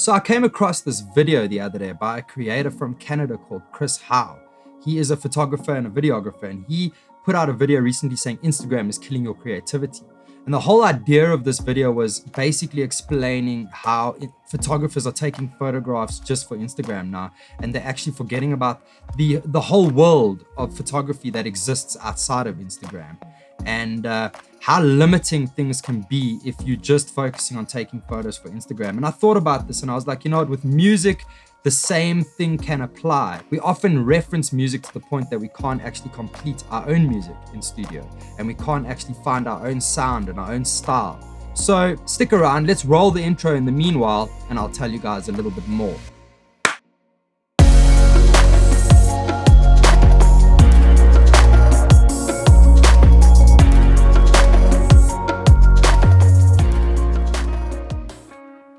So I came across this video the other day by a creator from Canada called Chris Hau. He is a photographer and a videographer, and he put out a video recently saying Instagram is killing your creativity. And the whole idea of this video was basically explaining how photographers are taking photographs just for Instagram now, and they're actually forgetting about the whole world of photography that exists outside of Instagram, and how limiting things can be if you're just focusing on taking photos for Instagram. And I thought about this and I was like, you know what, with music, the same thing can apply. We often reference music to the point that we can't actually complete our own music in studio, and we can't actually find our own sound and our own style. So stick around, let's roll the intro in the meanwhile, and I'll tell you guys a little bit more.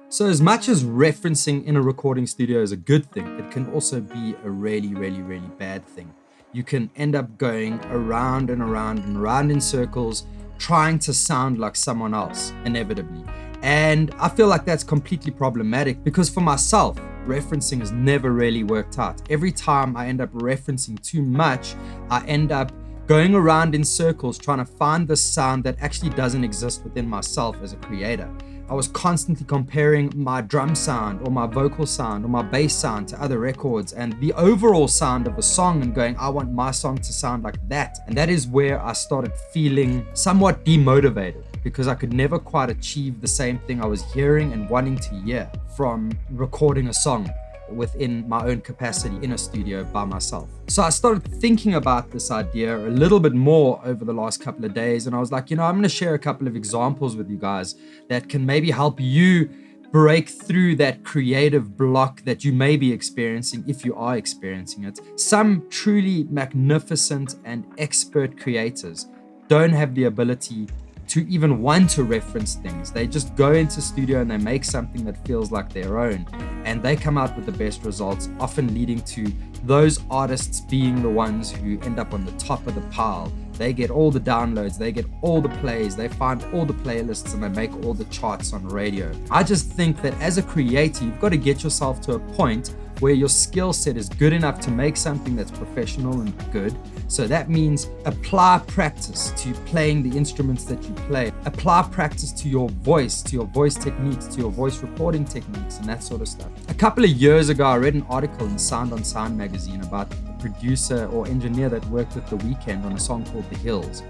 So as much as referencing in a recording studio is a good thing, it can also be a really, really, really bad thing. You can end up going around and around and around in circles, trying to sound like someone else, inevitably. And I feel like that's completely problematic because for myself, referencing has never really worked out. Every time I end up referencing too much, I end up going around in circles trying to find the sound that actually doesn't exist within myself as a creator. I was constantly comparing my drum sound or my vocal sound or my bass sound to other records and the overall sound of a song and going, I want my song to sound like that. And that is where I started feeling somewhat demotivated because I could never quite achieve the same thing I was hearing and wanting to hear from recording a song within my own capacity in a studio by myself. So I started thinking about this idea a little bit more over the last couple of days, and I was like, you know, I'm going to share a couple of examples with you guys that can maybe help you break through that creative block that you may be experiencing if you are experiencing it. Some truly magnificent and expert creators don't have the ability to even want to reference things. They just go into studio and they make something that feels like their own, and they come out with the best results, often leading to those artists being the ones who end up on the top of the pile. They get all the downloads, they get all the plays, they find all the playlists, and they make all the charts on radio. I just think that as a creator, you've got to get yourself to a point where your skill set is good enough to make something that's professional and good. So that means apply practice to playing the instruments that you play. Apply practice to your voice techniques, to your voice recording techniques, and that sort of stuff. A couple of years ago, I read an article in Sound on Sound magazine about a producer or engineer that worked with The Weeknd on a song called The Hills.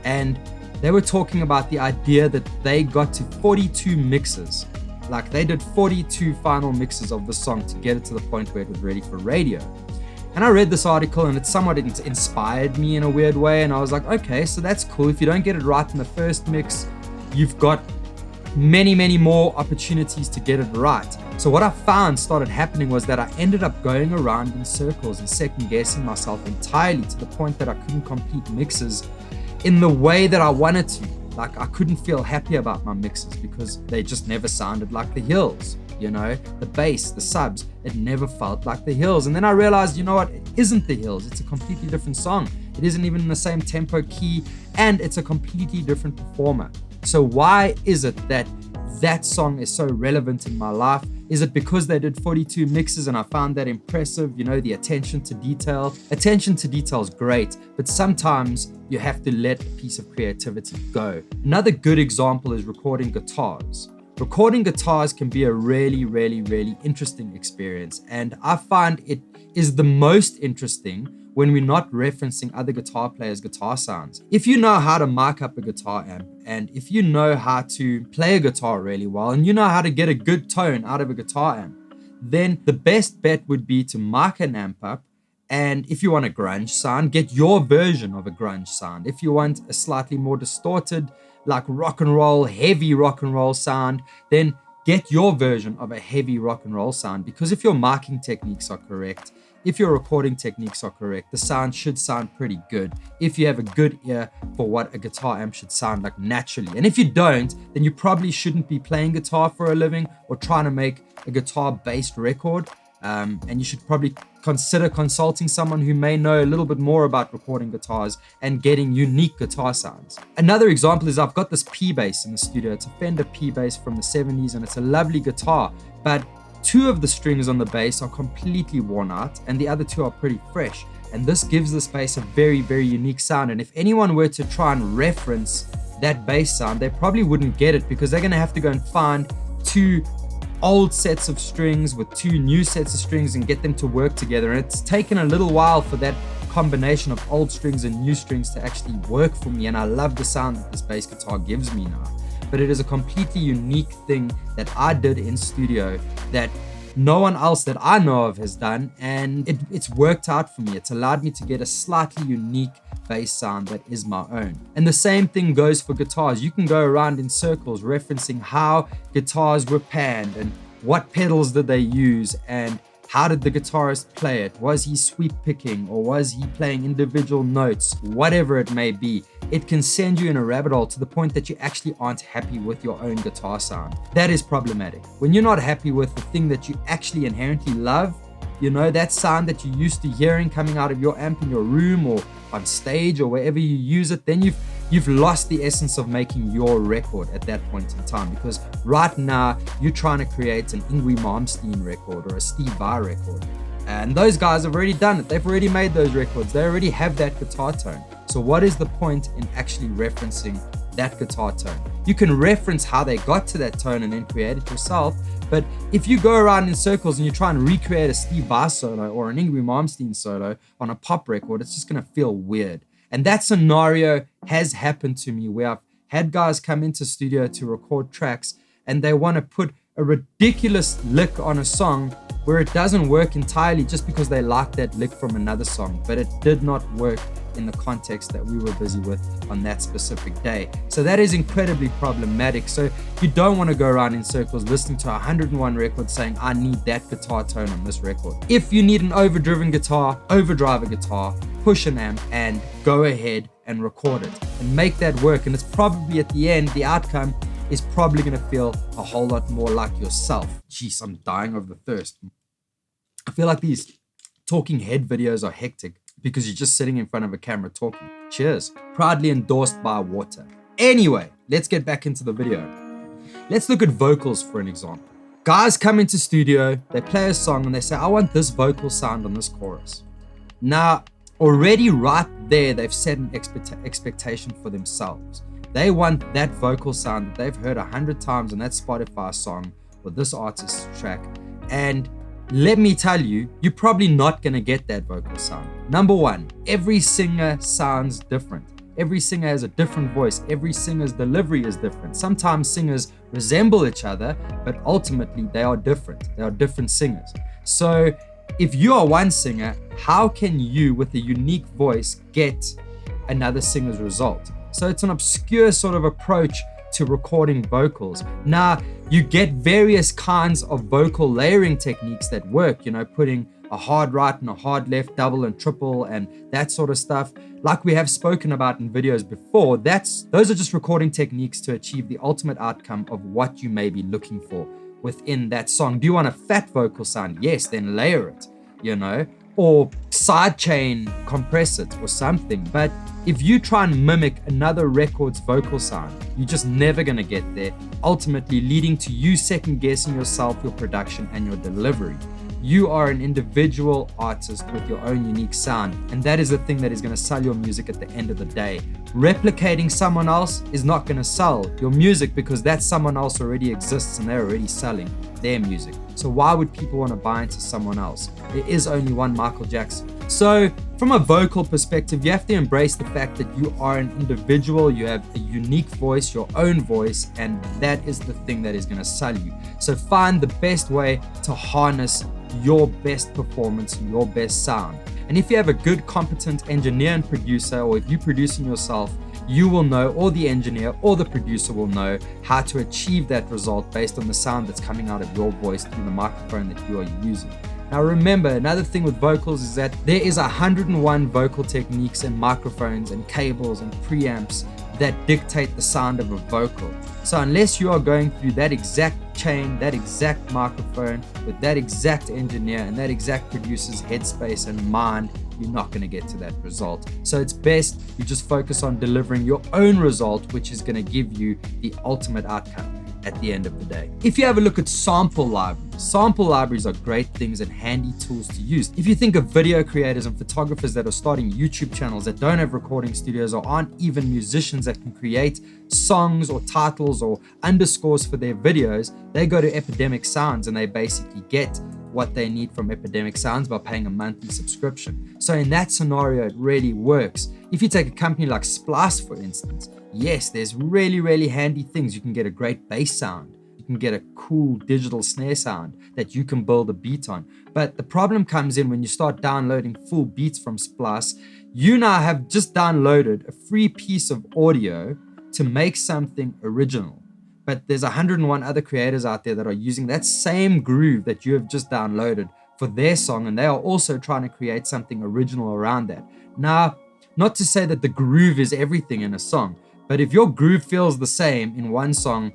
And they were talking about the idea that they got to 42 mixes. Like they did 42 final mixes of the song to get it to the point where it was ready for radio. And I read this article and it somewhat inspired me in a weird way. And I was like, okay, so that's cool. If you don't get it right in the first mix, you've got many, many more opportunities to get it right. So what I found started happening was that I ended up going around in circles and second guessing myself entirely to the point that I couldn't complete mixes in the way that I wanted to. Like I couldn't feel happy about my mixes because they just never sounded like The Hills. You know, the bass, the subs, it never felt like The Hills. And then I realized, you know what, it isn't The Hills. It's a completely different song. It isn't even in the same tempo key, and it's a completely different performer. So why is it that that song is so relevant in my life? Is it because they did 42 mixes and I found that impressive? You know, the attention to detail. Attention to detail is great, but sometimes you have to let a piece of creativity go. Another good example is recording guitars. Recording guitars can be a really, really, really interesting experience. And I find it is the most interesting when we're not referencing other guitar players' guitar sounds. If you know how to mic up a guitar amp, and if you know how to play a guitar really well, and you know how to get a good tone out of a guitar amp, then the best bet would be to mic an amp up. And if you want a grunge sound, get your version of a grunge sound. If you want a slightly more distorted, like rock and roll, heavy rock and roll sound, then get your version of a heavy rock and roll sound. Because if your miking techniques are correct, if your recording techniques are correct, the sound should sound pretty good if you have a good ear for what a guitar amp should sound like naturally. And if you don't, then you probably shouldn't be playing guitar for a living or trying to make a guitar-based record. And you should probably consider consulting someone who may know a little bit more about recording guitars and getting unique guitar sounds. Another example is I've got this P bass in the studio. It's a Fender P bass from the 70s and it's a lovely guitar, but 2 of the strings on the bass are completely worn out and the other 2 are pretty fresh. And this gives this bass a very, very unique sound. And if anyone were to try and reference that bass sound, they probably wouldn't get it, because they're going to have to go and find 2 old sets of strings with 2 new sets of strings and get them to work together. And it's taken a little while for that combination of old strings and new strings to actually work for me. And I love the sound that this bass guitar gives me now. But it is a completely unique thing that I did in studio that no one else that I know of has done, and it's worked out for me. It's allowed me to get a slightly unique bass sound that is my own. And the same thing goes for guitars. You can go around in circles referencing how guitars were panned and what pedals did they use and how did the guitarist play it? Was he sweep picking or was he playing individual notes? Whatever it may be, it can send you in a rabbit hole to the point that you actually aren't happy with your own guitar sound. That is problematic. When you're not happy with the thing that you actually inherently love, you know, that sound that you're used to hearing coming out of your amp in your room or on stage or wherever you use it, then you've lost the essence of making your record at that point in time. Because right now you're trying to create an Yngwie Malmsteen record or a Steve Vai record, and those guys have already done it. They've already made those records. They already have that guitar tone. So what is the point in actually referencing that guitar tone? You can reference how they got to that tone and then create it yourself. But if you go around in circles and you try and recreate a Steve Vai solo or an Yngwie Malmsteen solo on a pop record, it's just going to feel weird. And that scenario has happened to me where I've had guys come into studio to record tracks and they want to put a ridiculous lick on a song where it doesn't work entirely just because they like that lick from another song, but it did not work in the context that we were busy with on that specific day. So that is incredibly problematic. So you don't want to go around in circles listening to 101 records saying, I need that guitar tone on this record. If you need an overdriven guitar, overdrive a guitar, push an amp, and go ahead and record it and make that work. And it's probably at the end, the outcome is probably going to feel a whole lot more like yourself. Jeez, I'm dying of the thirst. I feel like these talking head videos are hectic because you're just sitting in front of a camera talking. Cheers. Proudly endorsed by water. Anyway, let's get back into the video. Let's look at vocals for an example. Guys come into studio, they play a song and they say, I want this vocal sound on this chorus. Now, already right there, they've set an expectation for themselves. They want that vocal sound that they've heard 100 times on that Spotify song or this artist's track. And let me tell you, you're probably not going to get that vocal sound. Number one, every singer sounds different. Every singer has a different voice. Every singer's delivery is different. Sometimes singers resemble each other, but ultimately they are different. They are different singers. So if you are one singer, how can you, with a unique voice, get another singer's result? So it's an obscure sort of approach to recording vocals. Now, you get various kinds of vocal layering techniques that work, you know, putting a hard right and a hard left, double and triple, and that sort of stuff. Like we have spoken about in videos before, those are just recording techniques to achieve the ultimate outcome of what you may be looking for within that song. Do you want a fat vocal sound? Yes, then layer it, you know, or sidechain compress it or something. But if you try and mimic another record's vocal sound, you're just never going to get there, ultimately leading to you second guessing yourself, your production, and your delivery. You are an individual artist with your own unique sound, and that is the thing that is going to sell your music at the end of the day. Replicating someone else is not going to sell your music because that someone else already exists and they're already selling their music. So why would people want to buy into someone else? There is only one Michael Jackson. So from a vocal perspective, you have to embrace the fact that you are an individual, you have a unique voice, your own voice, and that is the thing that is going to sell you. So find the best way to harness your best performance, your best sound. And if you have a good, competent engineer and producer, or if you're producing yourself, you will know, or the engineer or the producer will know how to achieve that result based on the sound that's coming out of your voice through the microphone that you are using. Now remember, another thing with vocals is that there is 101 vocal techniques and microphones and cables and preamps that dictate the sound of a vocal. So unless you are going through that exact chain, that exact microphone, with that exact engineer and that exact producer's headspace and mind, you're not going to get to that result. So it's best you just focus on delivering your own result, which is going to give you the ultimate outcome. at the end of the day. If you have a look at sample libraries are great things and handy tools to use. If you think of video creators and photographers that are starting YouTube channels that don't have recording studios or aren't even musicians that can create songs or titles or underscores for their videos, they go to Epidemic Sounds and they basically get what they need from Epidemic Sounds by paying a monthly subscription. So in that scenario, it really works. If you take a company like Splice, for instance, yes, there's really, really handy things. You can get a great bass sound. You can get a cool digital snare sound that you can build a beat on. But the problem comes in when you start downloading full beats from Splice. You now have just downloaded a free piece of audio to make something original. But there's 101 other creators out there that are using that same groove that you have just downloaded for their song, and they are also trying to create something original around that. Now, not to say that the groove is everything in a song, but if your groove feels the same in one song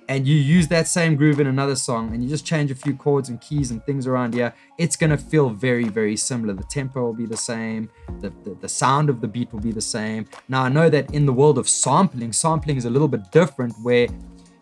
and you use that same groove in another song and you just change a few chords and keys and things around here, it's going to feel very, very similar. The tempo will be the same. The sound of the beat will be the same. Now, I know that in the world of sampling is a little bit different, where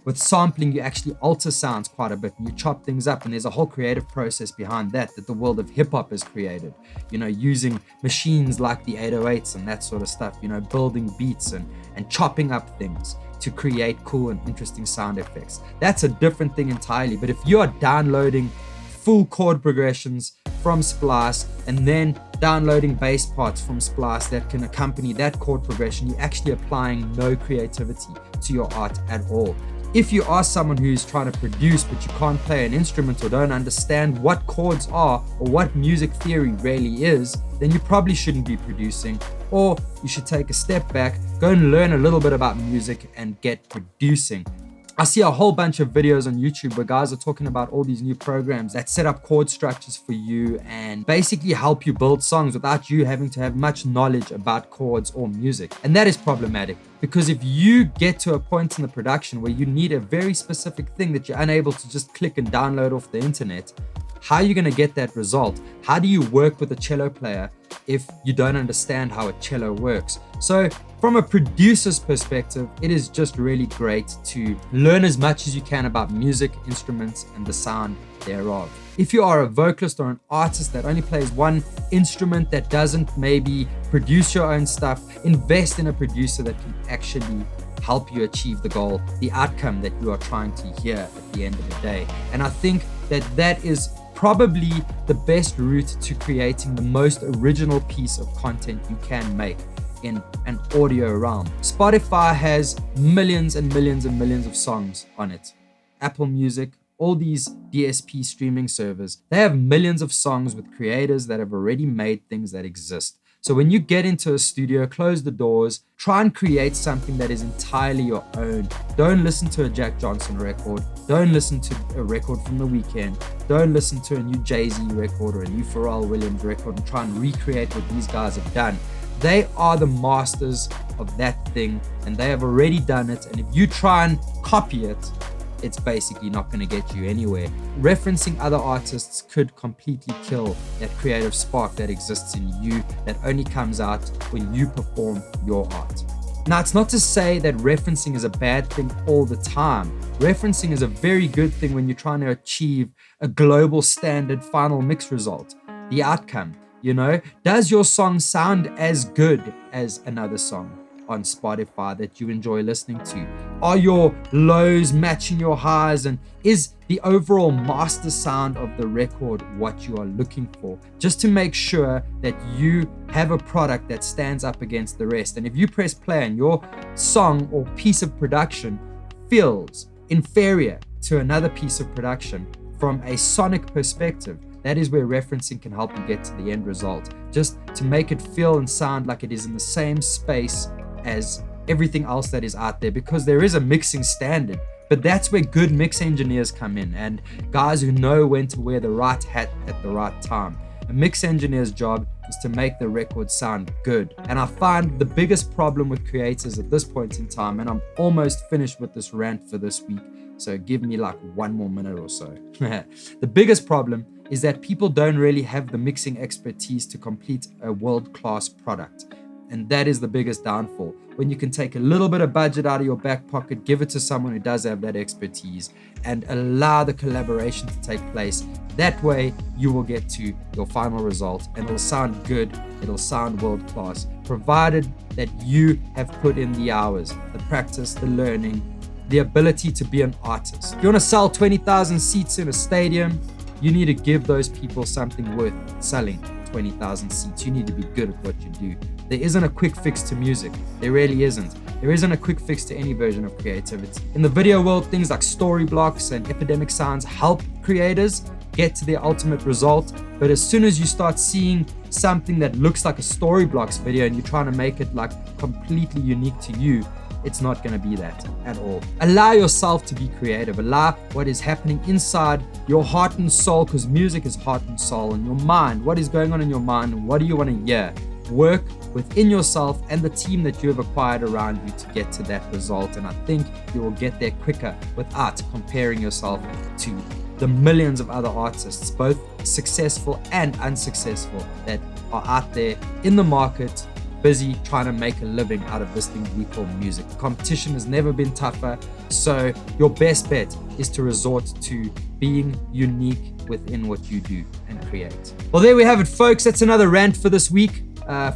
with sampling, you actually alter sounds quite a bit and you chop things up, and there's a whole creative process behind that the world of hip hop has created, using machines like the 808s and that sort of stuff, building beats and chopping up things to create cool and interesting sound effects. That's a different thing entirely. But if you are downloading full chord progressions from Splice and then downloading bass parts from Splice that can accompany that chord progression, you're actually applying no creativity to your art at all. If you are someone who's trying to produce but you can't play an instrument or don't understand what chords are or what music theory really is, then you probably shouldn't be producing, or you should take a step back, go and learn a little bit about music and get producing. I see a whole bunch of videos on YouTube where guys are talking about all these new programs that set up chord structures for you and basically help you build songs without you having to have much knowledge about chords or music. And that is problematic, because if you get to a point in the production where you need a very specific thing that you're unable to just click and download off the internet, how are you going to get that result? How do you work with a cello player if you don't understand how a cello works? So from a producer's perspective, it is just really great to learn as much as you can about music, instruments, and the sound thereof. If you are a vocalist or an artist that only plays one instrument, that doesn't maybe produce your own stuff, invest in a producer that can actually help you achieve the goal, the outcome that you are trying to hear at the end of the day. And I think that is probably the best route to creating the most original piece of content you can make in an audio realm. Spotify has millions and millions and millions of songs on it. Apple Music, all these DSP streaming servers, they have millions of songs with creators that have already made things that exist. So when you get into a studio, close the doors, try and create something that is entirely your own. Don't listen to a Jack Johnson record. Don't listen to a record from The Weeknd. Don't listen to a new Jay-Z record or a new Pharrell Williams record and try and recreate what these guys have done. They are the masters of that thing and they have already done it. And if you try and copy it, it's basically not going to get you anywhere. Referencing other artists could completely kill that creative spark that exists in you, that only comes out when you perform your art. Now, it's not to say that referencing is a bad thing all the time. Referencing is a very good thing when you're trying to achieve a global standard final mix result. The outcome, does your song sound as good as another song on Spotify that you enjoy listening to? Are your lows matching your highs? And is the overall master sound of the record what you are looking for? Just to make sure that you have a product that stands up against the rest. And if you press play and your song or piece of production feels inferior to another piece of production from a sonic perspective, that is where referencing can help you get to the end result. Just to make it feel and sound like it is in the same space as everything else that is out there, because there is a mixing standard. But that's where good mix engineers come in and guys who know when to wear the right hat at the right time. A mix engineer's job is to make the record sound good. And I find the biggest problem with creators at this point in time, and I'm almost finished with this rant for this week, so give me like 1 more minute or so. The biggest problem is that people don't really have the mixing expertise to complete a world-class product. And that is the biggest downfall. When you can take a little bit of budget out of your back pocket, give it to someone who does have that expertise, and allow the collaboration to take place. That way you will get to your final result, and it'll sound good, it'll sound world class, provided that you have put in the hours, the practice, the learning, the ability to be an artist. If you want to sell 20,000 seats in a stadium, you need to give those people something worth selling 20,000 seats. You need to be good at what you do. There isn't a quick fix to music. There really isn't. There isn't a quick fix to any version of creativity. In the video world, things like story blocks and epidemic sounds help creators get to their ultimate result. But as soon as you start seeing something that looks like a story blocks video and you're trying to make it like completely unique to you, it's not going to be that at all. Allow yourself to be creative. Allow what is happening inside your heart and soul, because music is heart and soul, and your mind. What is going on in your mind, and what do you want to hear? Work within yourself and the team that you have acquired around you to get to that result. And I think you will get there quicker without comparing yourself to the millions of other artists, both successful and unsuccessful, that are out there in the market, busy trying to make a living out of this thing we call music. The competition has never been tougher, so your best bet is to resort to being unique within what you do and create. Well, there we have it, folks. That's another rant for this week.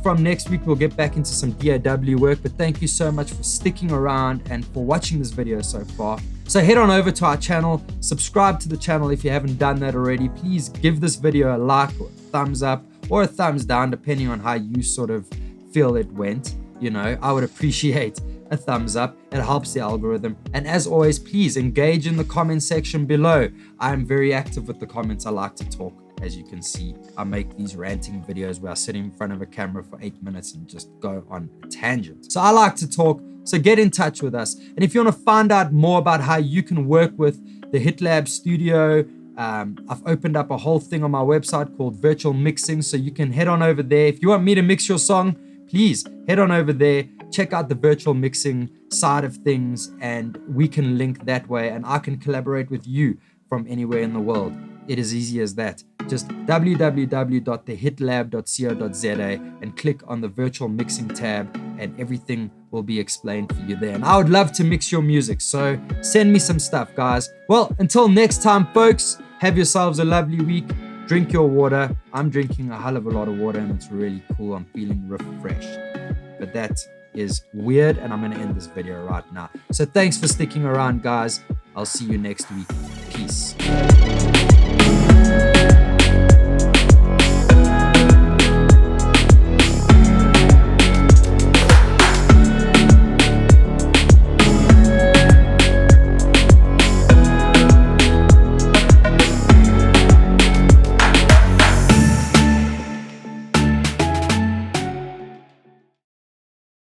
From next week, we'll get back into some DAW work, but thank you so much for sticking around and for watching this video so far. So head on over to our channel, subscribe to the channel if you haven't done that already. Please give this video a like or a thumbs up or a thumbs down, depending on how you sort of feel it went. You know, I would appreciate a thumbs up. It helps the algorithm. And as always, please engage in the comment section below. I'm very active with the comments. I like to talk. As you can see, I make these ranting videos where I sit in front of a camera for 8 minutes and just go on a tangent. So I like to talk, so get in touch with us. And if you want to find out more about how you can work with the HitLab Studio, I've opened up a whole thing on my website called Virtual Mixing, so you can head on over there. If you want me to mix your song, please head on over there, check out the virtual mixing side of things, and we can link that way, and I can collaborate with you from anywhere in the world. It is easy as that. Just www.thehitlab.co.za and click on the virtual mixing tab, and everything will be explained for you there. And I would love to mix your music, so send me some stuff, guys. Well, until next time, folks, have yourselves a lovely week. Drink your water. I'm drinking a hell of a lot of water, and it's really cool. I'm feeling refreshed. But that is weird, and I'm going to end this video right now. So thanks for sticking around, guys. I'll see you next week. Peace.